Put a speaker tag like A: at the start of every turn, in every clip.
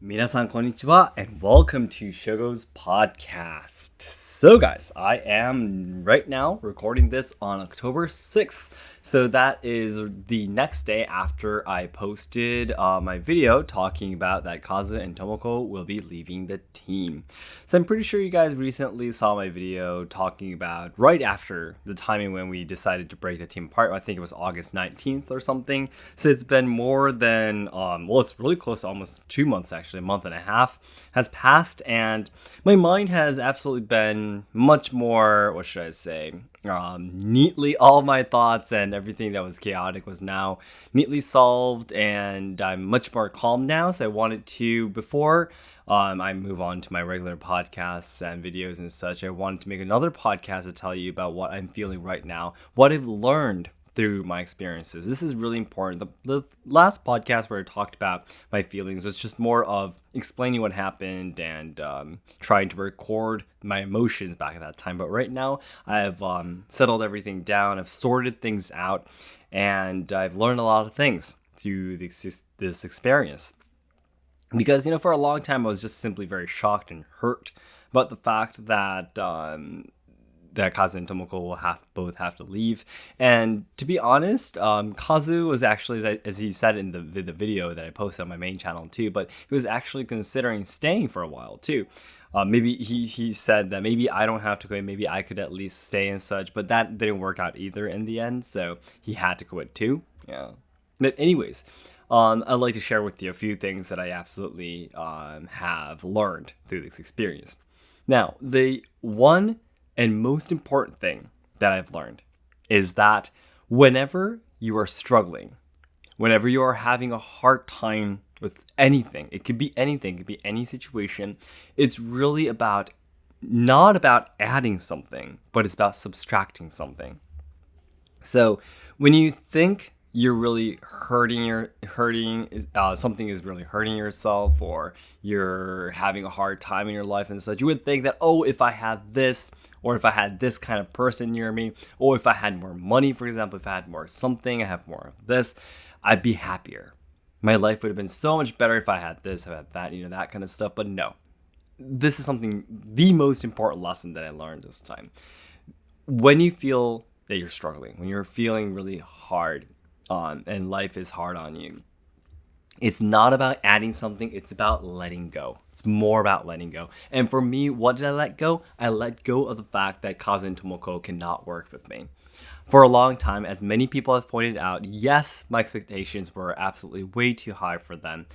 A: 皆さんこんにちは and welcome to Shogo's podcast. So guys, I am right now recording this on October 6th. So that is the next day after I posted my video talking about that Kazu and Tomoko will be leaving the team. So I'm pretty sure you guys recently saw my video talking about right after the timing when we decided to break the team apart. I think it was August 19th or something. So it's been more than, it's really close to almost 2 months actually, a month and a half has passed. And my mind has absolutely been much more, what should I say, neatly, all my thoughts and everything that was chaotic was now neatly solved, and I'm much more calm now. So I wanted to, before I move on to my regular podcasts and videos and such, I wanted to make another podcast to tell you about what I'm feeling right now, what I've learned through my experiences. This is really important. The last podcast where I talked about my feelings was just more of explaining what happened and trying to record my emotions back at that time. But right now, I've settled everything down. I've sorted things out, and I've learned a lot of things through this experience. Because, for a long time, I was just simply very shocked and hurt about the fact that that Kazu and Tomoko will both have to leave. And to be honest, Kazu was actually, as he said in the video that I posted on my main channel too, but he was actually considering staying for a while too. Maybe he said that maybe I don't have to quit, maybe I could at least stay and such, but that didn't work out either in the end, so he had to quit too. Yeah. But anyways, I'd like to share with you a few things that I absolutely have learned through this experience. Now, the one and most important thing that I've learned is that whenever you are struggling, whenever you are having a hard time with anything, it could be anything, it could be any situation, it's really not about adding something, but it's about subtracting something. So when you think you're really something is really hurting yourself, or you're having a hard time in your life and such, you would think that, oh, if I had this, or if I had this kind of person near me, or if I had more money, for example, if I had more something, I have more of this, I'd be happier. My life would have been so much better if I had this, if I had that, that kind of stuff. But no, this is the most important lesson that I learned this time. When you feel that you're struggling, when you're feeling really hard and life is hard on you, it's not about adding something, it's about letting go. It's more about letting go. And for me, what did I let go? I let go of the fact that Kazu and Tomoko cannot work with me. For a long time, as many people have pointed out, yes, my expectations were absolutely way too high for them.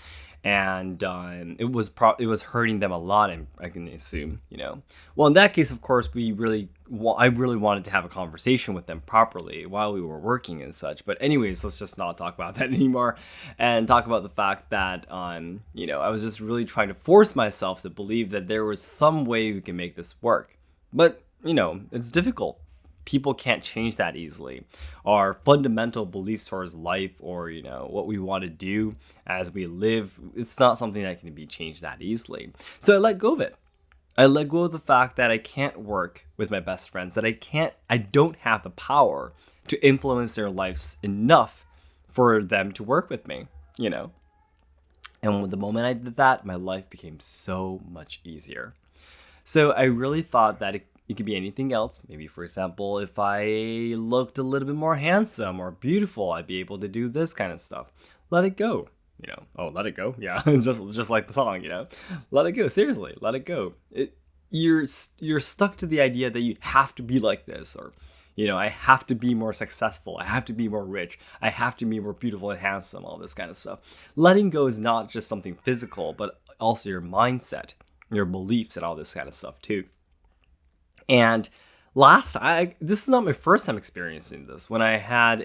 A: And it was hurting them a lot, I can assume, Well, in that case, of course, I really wanted to have a conversation with them properly while we were working and such. But anyways, let's just not talk about that anymore and talk about the fact that, I was just really trying to force myself to believe that there was some way we can make this work. But, it's difficult. People can't change that easily. Our fundamental beliefs towards life, or what we want to do as we live, it's not something that can be changed that easily. So I let go of it. I let go of the fact that I can't work with my best friends, that I don't have the power to influence their lives enough for them to work with me, And the moment I did that, my life became so much easier. So I really thought that it could be anything else. Maybe, for example, if I looked a little bit more handsome or beautiful, I'd be able to do this kind of stuff. Let it go. Oh, let it go. Yeah, just like the song. Let it go. Seriously, let it go. You're stuck to the idea that you have to be like this, or I have to be more successful. I have to be more rich. I have to be more beautiful and handsome. All this kind of stuff. Letting go is not just something physical, but also your mindset, your beliefs, and all this kind of stuff too. And this is not my first time experiencing this. When I had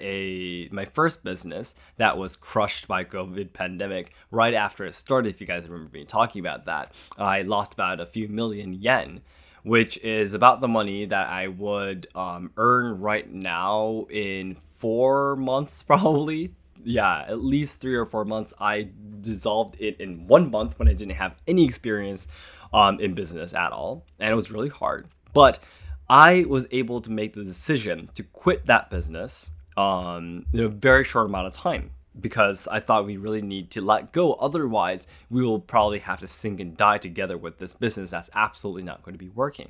A: my first business that was crushed by COVID pandemic right after it started, if you guys remember me talking about that, I lost about a few million yen, which is about the money that I would earn right now in 4 months, probably. Yeah, at least 3 or 4 months. I dissolved it in 1 month when I didn't have any experience in business at all, and it was really hard. But I was able to make the decision to quit that business in a very short amount of time. because I thought we really need to let go. Otherwise, we will probably have to sink and die together with this business that's absolutely not going to be working.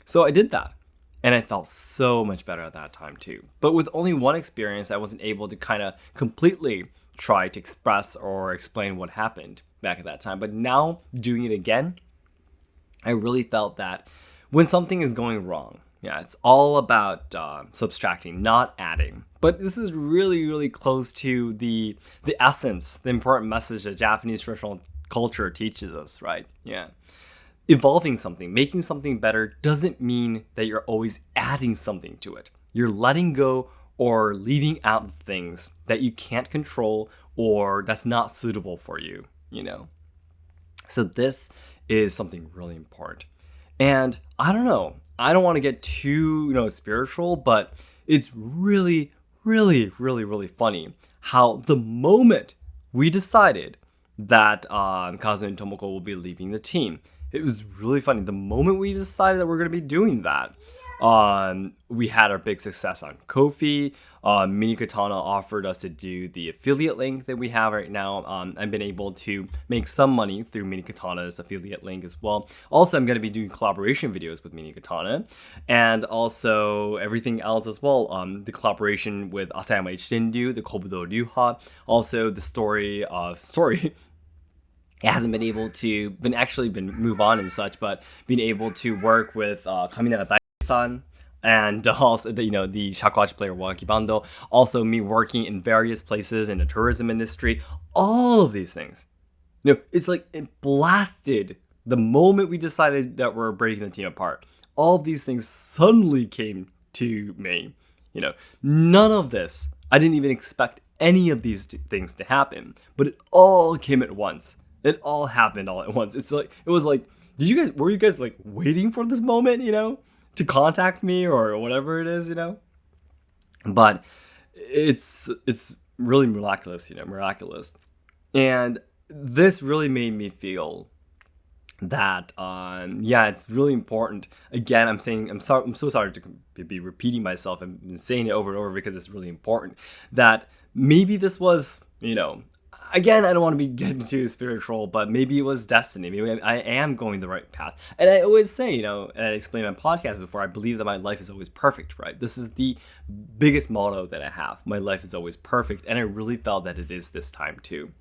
A: So I did that. And I felt so much better at that time too. But with only one experience, I wasn't able to kind of completely try to express or explain what happened back at that time. But now doing it again, I really felt that when something is going wrong, yeah, it's all about subtracting, not adding. But this is really, really close to the essence, the important message that Japanese traditional culture teaches us, right? Yeah. Evolving something, making something better doesn't mean that you're always adding something to it. You're letting go or leaving out things that you can't control or that's not suitable for you, you know? So this is something really important. And I don't know, I don't want to get too, spiritual, but it's really, really, really, really funny how the moment we decided that Kazu and Tomoko will be leaving the team, it was really funny. The moment we decided that we're going to be doing that, we had our big success on Ko-fi. Mini Katana offered us to do the affiliate link that we have right now. I've been able to make some money through Mini Katana's affiliate link as well. Also, I'm going to be doing collaboration videos with Mini Katana, and also everything else as well. The collaboration with Asayama Ichitenryu, the Kobudo Ryuha, also the story. It hasn't been able to been move on and such, but being able to work with Kaminaka Dai-san and also the shakuhachi player Waki Bando, also me working in various places in the tourism industry, all of these things. It's like it blasted the moment we decided that we're breaking the team apart. All of these things suddenly came to me. None of this, I didn't even expect any of these things to happen, but it all came at once. It all happened all at once. It was like, were you guys like waiting for this moment, to contact me or whatever it is, But it's really miraculous. And this really made me feel that it's really important. Again, I'm so sorry to be repeating myself and saying it over and over because it's really important that maybe this was, again, I don't want to be getting too spiritual, but maybe it was destiny. Maybe I am going the right path. And I always say, and I explained in my podcast before, I believe that my life is always perfect, right? This is the biggest motto that I have. My life is always perfect. And I really felt that it is this time too.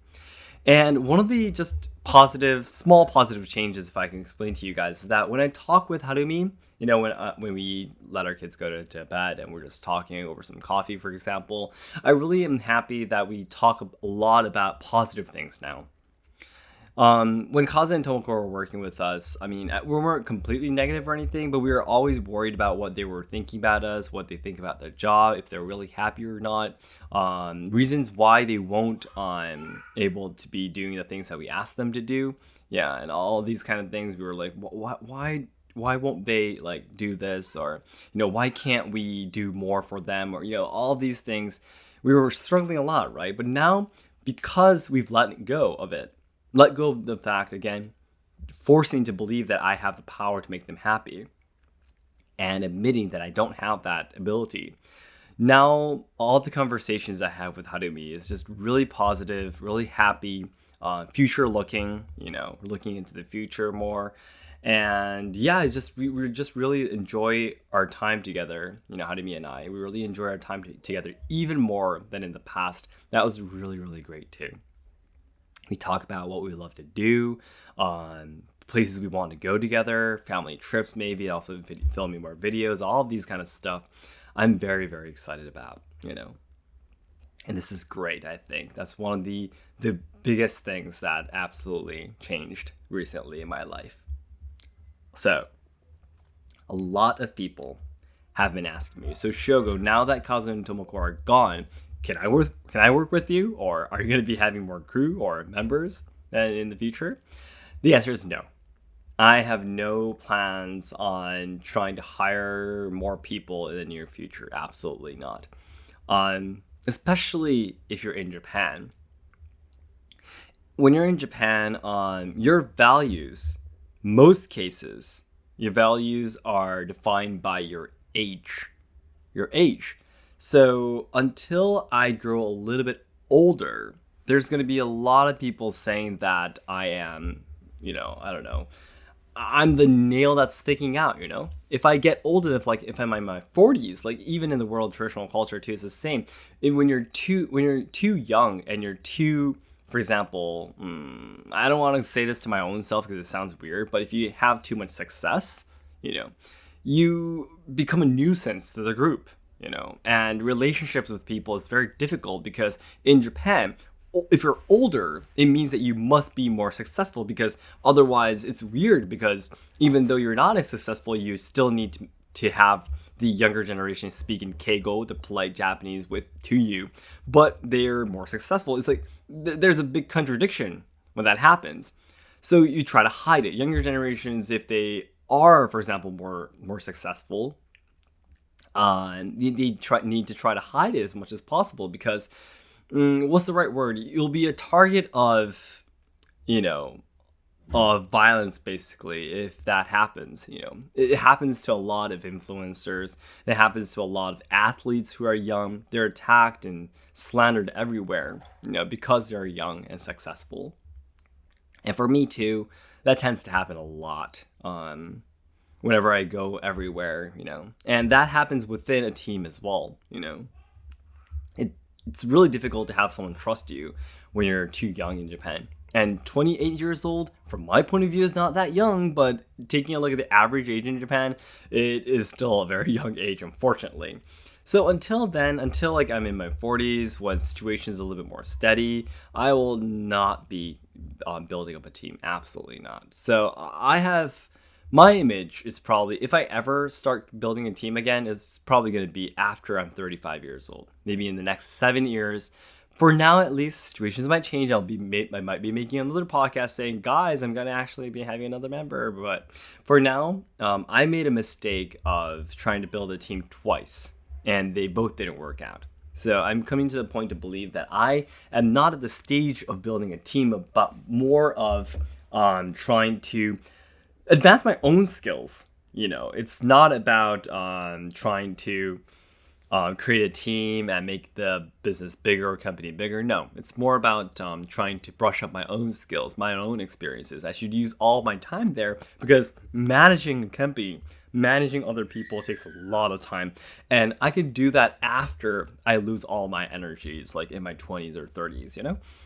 A: And one of the just small positive changes, if I can explain to you guys, is that when I talk with Harumi, when we let our kids go to bed and we're just talking over some coffee, for example, I really am happy that we talk a lot about positive things now. When Kaza and Tomoko were working with us, we weren't completely negative or anything, but we were always worried about what they were thinking about us, what they think about their job, if they're really happy or not, reasons why they won't able to be doing the things that we asked them to do. Yeah, and all these kind of things. We were like, why won't they like do this, or why can't we do more for them, or all these things. We were struggling a lot, right? But now, because we've let go of the fact, again, forcing to believe that I have the power to make them happy and admitting that I don't have that ability. Now, all the conversations I have with Harumi is just really positive, really happy, future looking, looking into the future more. And yeah, we just really enjoy our time together, Harumi and I. We really enjoy our time together even more than in the past. That was really, really great too. We talk about what we love to do, places we want to go together, family trips maybe, also filming more videos, all of these kind of stuff. I'm very, very excited about, And this is great, I think. That's one of the biggest things that absolutely changed recently in my life. So, a lot of people have been asking me, so Shogo, now that Kazu and Tomoko are gone, can I work with you, or are you going to be having more crew or members in the future? The answer is no. I have no plans on trying to hire more people in the near future. Absolutely not. Especially if you're in Japan. When you're in Japan, your values, most cases, your values are defined by your age. So until I grow a little bit older, there's going to be a lot of people saying that I am, I don't know, I'm the nail that's sticking out, If I get old enough, like if I'm in my 40s, like even in the world of traditional culture too, it's the same. When you're too young and you're too, for example, I don't want to say this to my own self because it sounds weird, but if you have too much success, you become a nuisance to the group, and relationships with people is very difficult because in Japan, if you're older, it means that you must be more successful, because otherwise it's weird, because even though you're not as successful, you still need to have the younger generation speak in Keigo, the polite Japanese, to you, but they're more successful. It's like there's a big contradiction when that happens. So you try to hide it. Younger generations, if they are, for example, more successful, they need to try to hide it as much as possible, because what's the right word? You'll be a target of, of violence, basically, if that happens. It happens to a lot of influencers. It happens to a lot of athletes who are young. They're attacked and slandered everywhere, because they're young and successful. And for me too, that tends to happen a lot. Whenever I go everywhere, and that happens within a team as well. It's really difficult to have someone trust you when you're too young in Japan. And 28 years old, from my point of view, is not that young, but taking a look at the average age in Japan, it is still a very young age, unfortunately. So until then, until I'm in my 40s, when situation is a little bit more steady, I will not be building up a team. Absolutely not. So my image is probably, if I ever start building a team again, is probably going to be after I'm 35 years old. Maybe in the next 7 years. For now, at least, situations might change. I might be making another podcast saying, guys, I'm going to actually be having another member. But for now, I made a mistake of trying to build a team twice, and they both didn't work out. So I'm coming to the point to believe that I am not at the stage of building a team, but more of trying to advance my own skills. It's not about trying to create a team and make the business bigger or company bigger. No, it's more about trying to brush up my own skills, my own experiences. I should use all my time there, because managing a company, managing other people takes a lot of time. And I can do that after I lose all my energies, like in my 20s or 30s,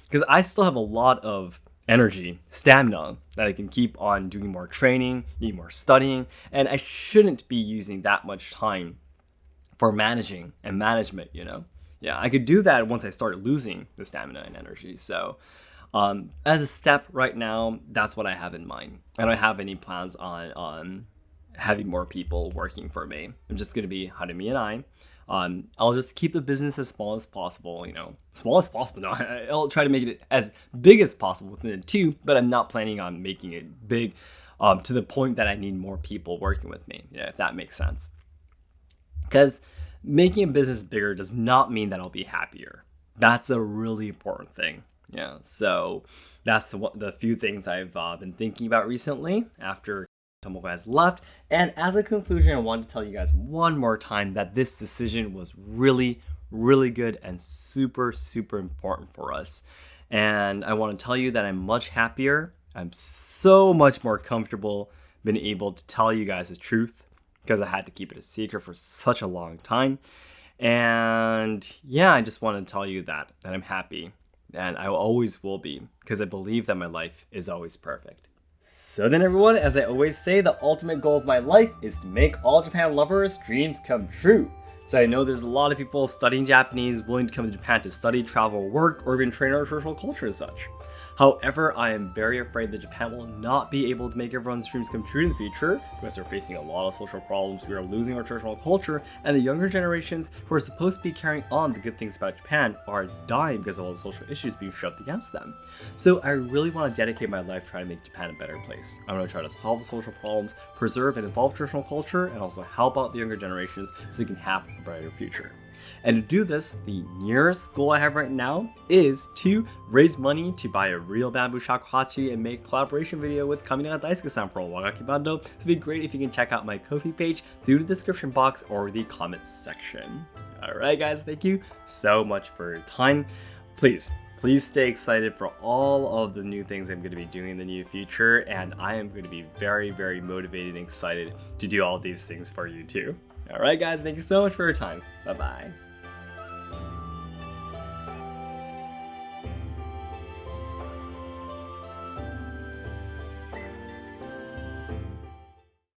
A: because I still have a lot of energy, stamina, that I can keep on doing more training, doing more studying, and I shouldn't be using that much time for managing and management, Yeah, I could do that once I start losing the stamina and energy. So as a step right now, that's what I have in mind. I don't have any plans on having more people working for me. I'm just going to be Harumi and I. I'll just keep the business as small as possible, small as possible. No, I'll try to make it as big as possible within the two, but I'm not planning on making it big to the point that I need more people working with me, if that makes sense. Because making a business bigger does not mean that I'll be happier. That's a really important thing. Yeah, so that's the few things I've been thinking about recently after Tomoko has left. And as a conclusion, I want to tell you guys one more time that this decision was really, really good and super, super important for us. And I want to tell you that I'm much happier. I'm so much more comfortable being able to tell you guys the truth, because I had to keep it a secret for such a long time. And yeah, I just want to tell you that I'm happy, and I always will be, because I believe that my life is always perfect. So then everyone, as I always say, the ultimate goal of my life is to make all Japan lovers' dreams come true. So I know there's a lot of people studying Japanese, willing to come to Japan to study, travel, work, or even train our traditional culture and such. However, I am very afraid that Japan will not be able to make everyone's dreams come true in the future, because we're facing a lot of social problems, we are losing our traditional culture, and the younger generations who are supposed to be carrying on the good things about Japan are dying because of all the social issues being shoved against them. So I really want to dedicate my life trying to make Japan a better place. I want to try to solve the social problems, preserve and evolve traditional culture, and also help out the younger generations so they can have a brighter future. And to do this, the nearest goal I have right now is to raise money to buy a real bamboo shakuhachi and make a collaboration video with Kaminaga Daisuke-san for Wagaki Bando. So it'd be great if you can check out my Ko-fi page through the description box or the comments section. Alright guys, thank you so much for your time. please stay excited for all of the new things I'm going to be doing in the near future, and I am going to be very, very motivated and excited to do all these things for you too. All right, guys, thank you so much for your time. Bye-bye.